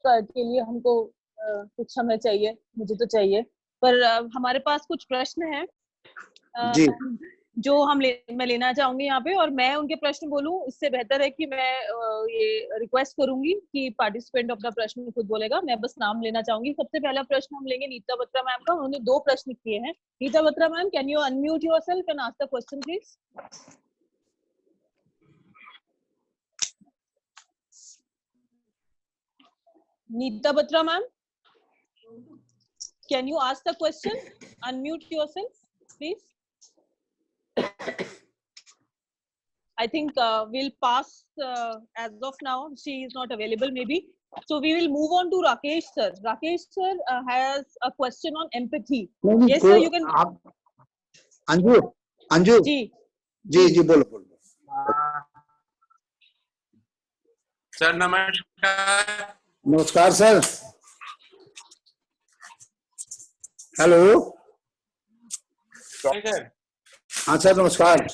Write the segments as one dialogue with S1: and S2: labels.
S1: के लिए हमको कुछ समय चाहिए, मुझे तो चाहिए, पर हमारे पास कुछ प्रश्न हैं जो मैं लेना चाहूंगी यहाँ पे, और मैं उनके प्रश्न बोलूं इससे बेहतर है कि मैं ये रिक्वेस्ट करूंगी कि पार्टिसिपेंट अपना प्रश्न खुद बोलेगा। मैं बस नाम लेना चाहूंगी। सबसे पहला प्रश्न हम लेंगे नीता बत्रा मैम का। उन्होंने 2 प्रश्न किए हैं। Nita Batra ma'am, can you unmute yourself and ask the question please? Nita Batra ma'am, can you ask the question? Unmute yourself, please. I think we'll pass as of now. She is not available, maybe. So we will move on to Rakesh sir. Rakesh sir has a question on empathy. Yes, sir. You can.
S2: Anju ji बोलो।
S3: Sir नमस्कार।
S2: नमस्कार sir. Hello. हाँ sir नमस्कार।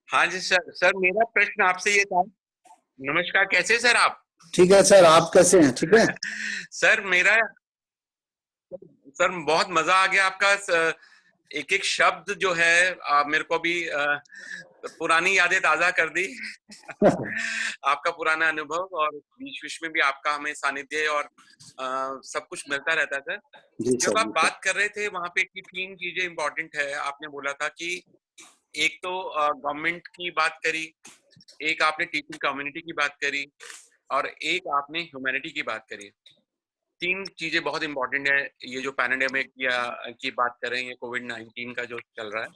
S3: हाँ जी sir. Sir मेरा प्रश्न आपसे ये था। नमस्कार, कैसे सर आप?
S2: ठीक है सर, आप कैसे हैं? ठीक है
S3: सर सर बहुत मजा आ गया आपका एक एक शब्द जो है मेरे को भी पुरानी यादें ताजा कर दी। आपका पुराना अनुभव और बीच बीच में भी आपका हमें सानिध्य और सब कुछ मिलता रहता है सर। जब आप बात कर रहे थे वहां पे कि 3 चीजें इंपॉर्टेंट है, आपने बोला था कि एक तो गवर्नमेंट की बात करी, एक आपने टीचिंग कम्युनिटी की बात करी और एक आपने ह्यूमैनिटी की बात करी। 3 चीजें बहुत इंपॉर्टेंट है। ये जो पैंडेमिक की बात कर रहे हैं, ये कोविड-19 का जो चल रहा है,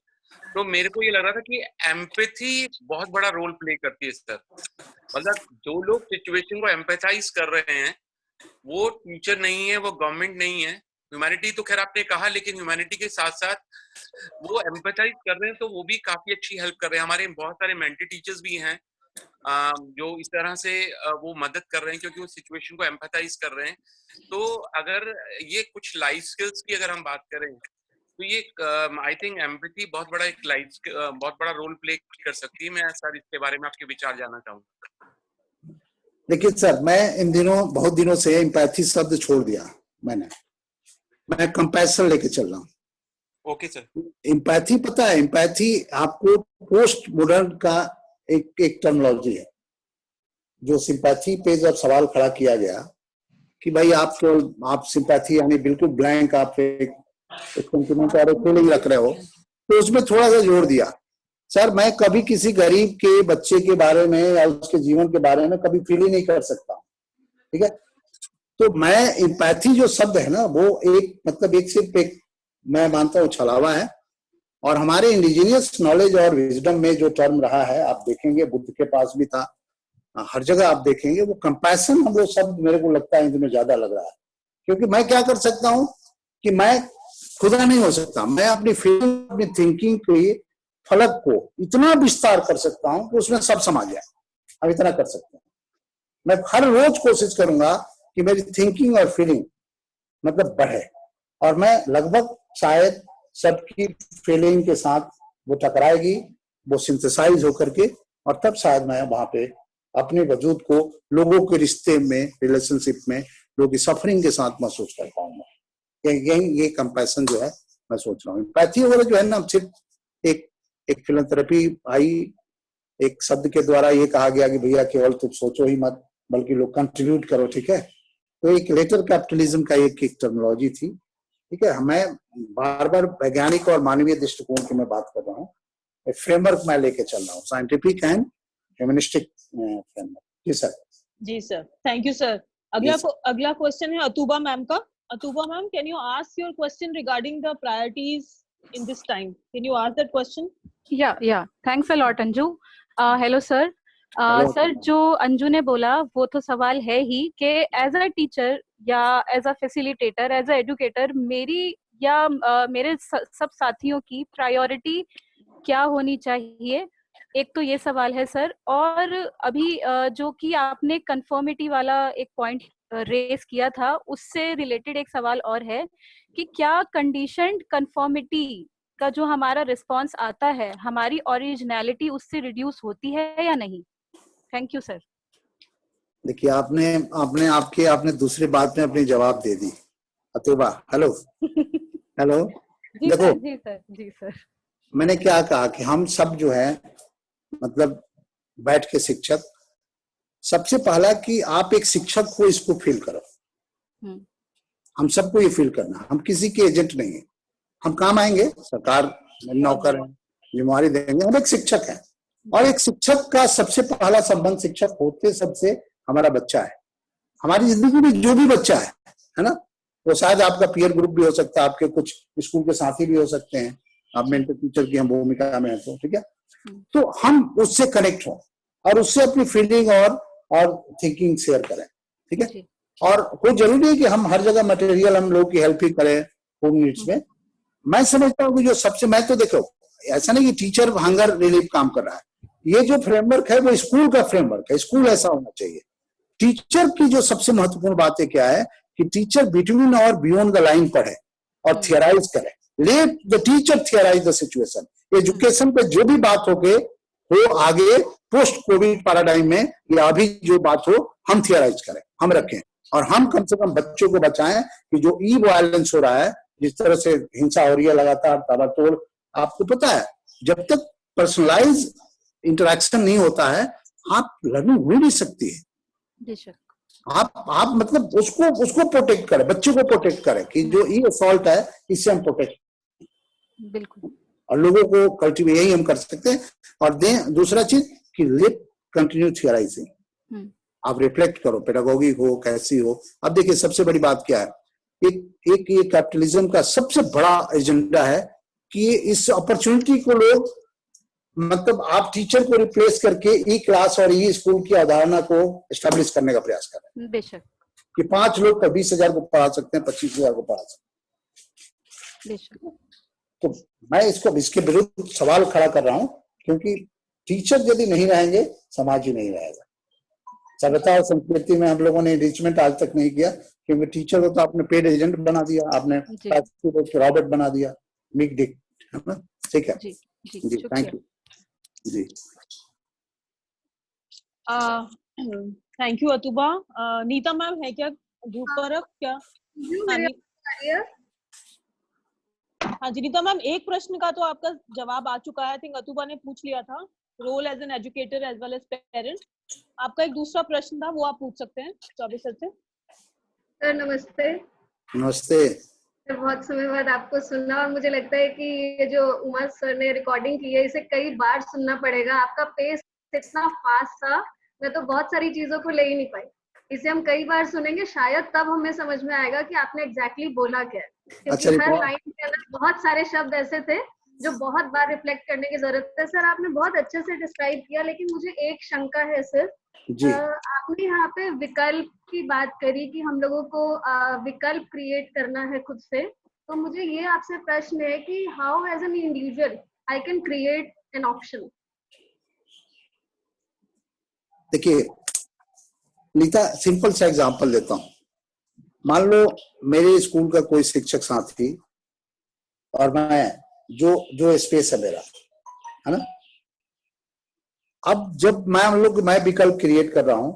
S3: तो मेरे को ये लग रहा था कि एम्पैथी बहुत बड़ा रोल प्ले करती है सर। मतलब जो लोग सिचुएशन को एम्पैथाइज कर रहे हैं वो टीचर नहीं है, वो गवर्नमेंट नहीं है। ह्यूमैनिटी तो खैर आपने कहा, लेकिन ह्यूमैनिटी के साथ साथ वो एम्पैथाइज कर रहे हैं तो वो भी काफी अच्छी हेल्प कर रहे हैं। हमारे बहुत सारे मेंटर टीचर्स भी हैं जो इस तरह से वो मदद कर रहे हैं क्योंकि वो सिचुएशन को एम्पैथाइज कर रहे हैं। तो अगर ये कुछ लाइफ स्किल्स की अगर हम बात करें तो ये आई थिंक एम्पैथी बहुत बड़ा रोल प्ले कर सकती है। मैं सर इसके बारे में आपके विचार जानना चाहूंगा।
S2: देखिए सर, मैं इन दिनों बहुत दिनों से एम्पैथी शब्द छोड़ दिया मैं कंपैशन लेके चल रहा हूँ।
S3: Okay sir.
S2: एम्पैथी पता है, एम्पैथी आपको पोस्ट मॉडर्न का एक टर्मिनोलॉजी है। जो सिंपैथी पे जब सवाल खड़ा किया गया कि भाई आप सिंपैथी यानी बिल्कुल ब्लैंक आप एक सेंटिमेंट और फीलिंग रख रहे हो, तो उसमें थोड़ा सा जोड़ दिया। सर मैं कभी किसी गरीब के बच्चे के बारे में या उसके जीवन के बारे में कभी फील ही नहीं कर सकता, ठीक है। तो मैं एम्पैथी जो शब्द है ना, वो सिर्फ एक मैं मानता हूँ छलावा है। और हमारे इंडिजिनियस नॉलेज और विजडम में जो टर्म रहा है, आप देखेंगे बुद्ध के पास भी था, हर जगह आप देखेंगे वो कंपैशन, हम वो शब्द मेरे को लगता है इनमें ज्यादा लग रहा है। क्योंकि मैं क्या कर सकता हूँ कि मैं खुदा नहीं हो सकता, मैं अपनी फीलिंग अपनी थिंकिंग के फलक को इतना विस्तार कर सकता हूँ कि उसमें सब समा जाए। अब इतना कर सकते हैं। मैं हर रोज कोशिश करूंगा कि मेरी थिंकिंग और फीलिंग मतलब बढ़े, और मैं लगभग शायद सबकी फीलिंग के साथ वो टकराएगी, वो सिंथेसाइज होकर के, और तब शायद मैं वहां पे अपने वजूद को लोगों के रिश्ते में, रिलेशनशिप में, लोगों की सफरिंग के साथ महसूस कर पाऊंगा। ये कंपैशन जो है मैं सोच रहा हूँ। एम्पैथी वगैरह जो है ना, सिर्फ एक फिलैंथ्रोपी आई, एक शब्द के द्वारा ये कहा गया कि भैया केवल तुम सोचो ही मत बल्कि लोग कंट्रीब्यूट करो, ठीक है। तो एक लेटर कैपिटलिज्म का एक टर्मिनोलॉजी थी, ठीक है। मैं बार बार वैज्ञानिक और मानवीय दृष्टिकोण की मैं बात कर रहा हूँ, फ्रेमवर्क मैं लेके चल रहा हूँ, साइंटिफिक एंड ह्यूमनिस्टिक फ्रेमवर्क। जी सर।
S1: जी सर, थैंक यू सर। अगला क्वेश्चन है अतुबा मैम का। Atuba ma'am, can you ask your question regarding the priorities in this time? Can you ask that question?
S4: Yeah. Thanks a lot, Anju. Hello, sir. Sir जो अंजू ने बोला वो तो सवाल है ही कि एज अ टीचर या as a facilitator, as a educator, मेरी या मेरे सब साथियों की प्रायोरिटी क्या होनी चाहिए। एक तो ये सवाल है सर। और अभी जो कि आपने कंफर्मिटी वाला एक पॉइंट रेस किया था, उससे रिलेटेड एक सवाल और है कि क्या कंडीशनड कंफर्मिटी का जो हमारा रिस्पांस आता है, हमारी ओरिजिनलिटी उससे रिड्यूस होती है या नहीं। Thank you sir.
S2: देखिए आपने दूसरी बात में अपनी जवाब दे दी अतुबा। हेलो हेलो,
S4: जी
S2: देखो
S4: सर, जी सर, जी सर।
S2: मैंने क्या कहा कि हम सब जो है मतलब बैठ के शिक्षक, सबसे पहला कि आप एक शिक्षक को इसको फील करो। हम सबको ये फील करना, हम किसी के एजेंट नहीं है, हम काम आएंगे, सरकार नौकर है, जिम्मेवारी देंगे, हम एक शिक्षक हैं। और एक शिक्षक का सबसे पहला संबंध शिक्षक होते सबसे हमारा बच्चा है। हमारी जिंदगी में जो भी बच्चा है ना, वो शायद आपका पीयर ग्रुप भी हो सकता है, आपके कुछ स्कूल के साथी भी हो सकते हैं, आप मेंटर टीचर की हम भूमिका में है तो ठीक है, तो हम उससे कनेक्ट हो और उससे अपनी फीलिंग और थिंकिंग शेयर करें, ठीक है। और कोई जरूरी नहीं कि हम हर जगह मटेरियल हम लोगों की हेल्प ही करें होम नीड्स में। मैं समझता हूँ कि जो सबसे, मैं तो देखो ऐसा नहीं कि टीचर हंगर रिलीफ काम कर रहा है, ये जो फ्रेमवर्क है वो स्कूल का फ्रेमवर्क है, स्कूल ऐसा होना चाहिए। टीचर की जो सबसे महत्वपूर्ण बात है क्या है कि टीचर बिटवीन और बियॉन्ड द लाइन पढ़े और थियराइज करे, let the teacher theorise the situation. Education पे जो भी बात हो आगे पोस्ट कोविड पैराडाइम में, या अभी जो बात हो हम थियराइज करें, हम रखें, और हम कम से कम बच्चों को बचाएं कि जो ई वायलेंस हो रहा है, जिस तरह से हिंसा हो रही है लगातार, ताबड़तोड़, आपको पता है जब तक पर्सनलाइज इंटरेक्शन नहीं होता है आप लर्निंग हो नहीं सकती है। आप मतलब उसको प्रोटेक्ट करें, बच्चों को प्रोटेक्ट करें कि जो ई असॉल्ट है इससे हम प्रोटेक्ट,
S4: बिल्कुल, और
S2: लोगों को कल्टीवेट, यही हम कर सकते हैं। और दें दूसरा चीज कि लिप कंटिन्यू थियराइजिंग, आप रिफ्लेक्ट करो, पेडागोगी हो कैसी हो। अब देखिए सबसे बड़ी बात क्या है, एक ये कैपिटलिज्म का सबसे बड़ा एजेंडा है कि इस अपॉर्चुनिटी को लोग, मतलब आप टीचर को रिप्लेस करके ई क्लास और ई स्कूल की अवधारणा को एस्टेब्लिश करने का प्रयास कर रहे हैं।
S4: बेशक,
S2: कि 5 लोग का 20,000 को पढ़ा सकते हैं, 25,000 को पढ़ा सकते हैं।
S4: बेशक।
S2: तो मैं इसके विरुद्ध सवाल खड़ा कर रहा हूं, क्योंकि टीचर यदि नहीं रहेंगे मतलब ही नहीं रहेगा। सभ्यता और संस्कृति में हम लोगों ने एनरिचमेंट आज तक नहीं किया, क्योंकि टीचर को तो आपने पेड एजेंट बना दिया, आपने रॉबर्ट बना दिया, मिक डिक, है ना, ठीक है जी, थैंक यू जी।
S1: Thank you Atuba. Neeta ma'am है क्या ग्रुप पर अब क्या? हाँ जी नीता मैम, एक प्रश्न का तो आपका जवाब आ चुका है, आई थिंक अतुबा ने पूछ लिया था, role as an educator as well as parent. आपका एक दूसरा प्रश्न था, वो आप पूछ सकते हैं चौबे सर से।
S5: सर नमस्ते।
S2: नमस्ते।
S5: बहुत समय बाद आपको सुनना, और मुझे लगता है कि ये जो उमा सर ने रिकॉर्डिंग की है इसे कई बार सुनना पड़ेगा। आपका पेस इतना फास्ट था, मैं तो बहुत सारी चीजों को ले ही नहीं पाई। इसे हम कई बार सुनेंगे, शायद तब हमें समझ में आएगा कि आपने एग्जैक्टली बोला क्या है, क्योंकि हर लाइन के अंदर बहुत सारे शब्द ऐसे थे जो बहुत बार रिफ्लेक्ट करने की जरूरत है। सर आपने बहुत अच्छे से डिस्क्राइब किया, लेकिन मुझे एक शंका है सिर्फ, आपने यहाँ पे विकल्प की बात करी कि हम लोगों को विकल्प क्रिएट करना है खुद से, तो मुझे ये आपसे प्रश्न है कि how as an individual I can create an option.
S2: देखिए नीता, सिंपल सा एग्जांपल देता हूँ। मान लो मेरे स्कूल का कोई शिक्षक साथी और मैं, जो स्पेस है मेरा, है ना, अब जब मैं विकल्प क्रिएट कर रहा हूं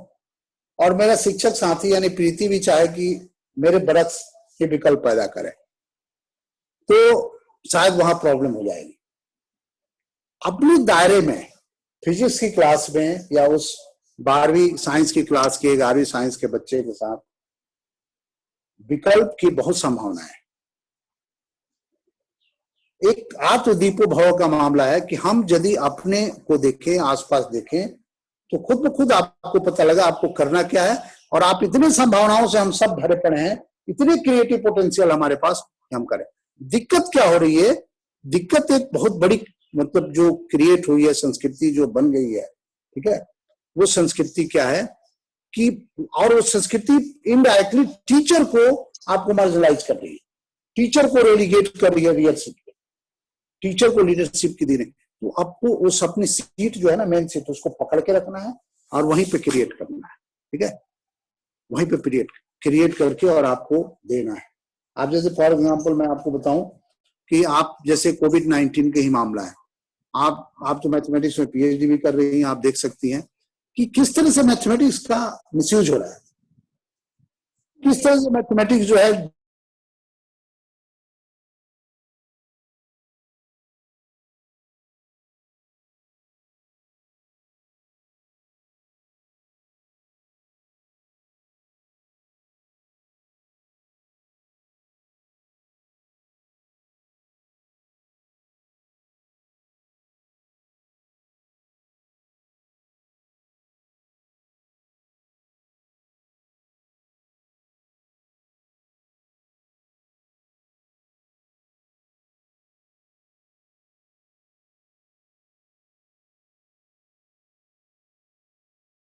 S2: और मेरा शिक्षक साथी यानी प्रीति भी चाहे कि मेरे बरस के विकल्प पैदा करे, तो शायद वहां प्रॉब्लम हो जाएगी। अपने दायरे में फिजिक्स की क्लास में या उस 12वीं साइंस की क्लास के 11वीं साइंस के बच्चे के साथ विकल्प की बहुत संभावना है। एक आत्मदीपो भव का मामला है कि हम यदि अपने को देखें, आसपास देखें, तो खुद ब खुद आपको पता लगा आपको करना क्या है। और आप इतनी संभावनाओं से हम सब भरे पड़े हैं, इतनी क्रिएटिव पोटेंशियल हमारे पास कि हम करें। दिक्कत क्या हो रही है? दिक्कत एक बहुत बड़ी, मतलब जो क्रिएट हुई है, संस्कृति जो बन गई है, ठीक है, वो संस्कृति क्या है कि, और वो संस्कृति इनडायरेक्टली टीचर को आपको मार्जिनलाइज कर रही है, टीचर को रेलीगेट कर रही है लीडरशिप, टीचर को लीडरशिप की दी नहीं। तो आपको उस अपनी सीट जो है ना, मेन सीट, उसको पकड़ के रखना है और वहीं पे क्रिएट करना है, ठीक है, वहीं पे क्रिएट करके और आपको देना है। आप जैसे फॉर एग्जांपल मैं आपको बताऊं कि आप जैसे कोविड-19 के ही मामला है, आप तो मैथमेटिक्स में पीएचडी भी कर रही हैं, आप देख सकती हैं कि किस तरह से मैथमेटिक्स का मिसयूज हो रहा है, किस तरह से मैथमेटिक्स जो है